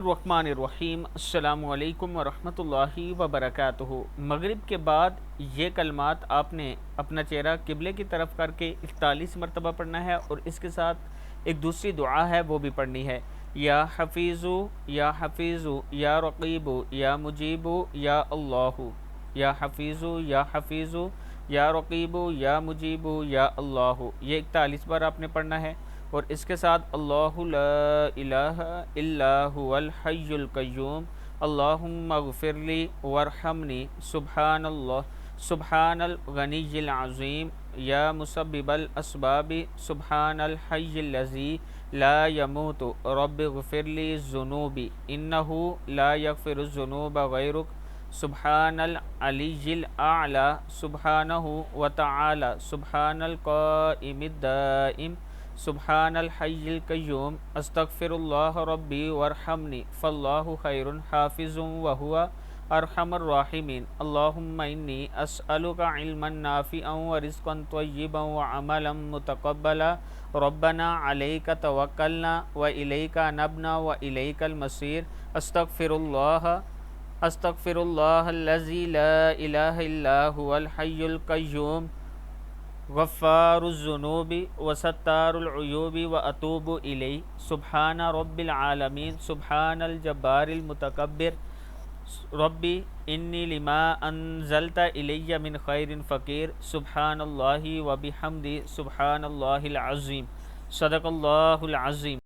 الرحمن الرحیم، السلام علیکم ورحمۃ اللہ وبرکاتہ۔ مغرب کے بعد یہ کلمات آپ نے اپنا چہرہ قبلے کی طرف کر کے 41 مرتبہ پڑھنا ہے، اور اس کے ساتھ ایک دوسری دعا ہے وہ بھی پڑھنی ہے۔ یا حفیظو یا حفیظو یا رقیبو یا مجیبو یا اللہ، یا حفیظو یا حفیظو یا رقیبو یا مجیبو یا اللہ، یہ 41 بار آپ نے پڑھنا ہے۔ اور اس کے ساتھ اللہ لا الہ الا هو الحی القیوم اللہم اغفر لی وارحمنی سبحان الغنی العظیم یا مسبب الاسباب سبحان الحی الذی لا يموت رب اغفر لی ذنوبی انہ لا یغفر الذنوب غیرک سبحان العلی الاعلی سبحانہ وتعالی سبحان القائم الدائم سبحان الحی القیوم استغفر اللہ ربی وارحمنی فاللہ خیر حافظ وہو ارحم الراحمین اللہم انی اسألک علما نافعا ورزقا طیبا وعملا متقبلا ربنا علیک توکلنا والیک انبنا والیک المصیر استغفر اللہ الذی لا الہ الا هو الحی القیوم غفار الذنوب وستار العیوب واتوب الیہ سبحان رب العالمین سبحان الجبار المتکبر ربی انی لما انزلت الی من خیر فقیر سبحان اللہ وبحمدہ سبحان اللہ العظیم۔ صدق اللہ العظیم۔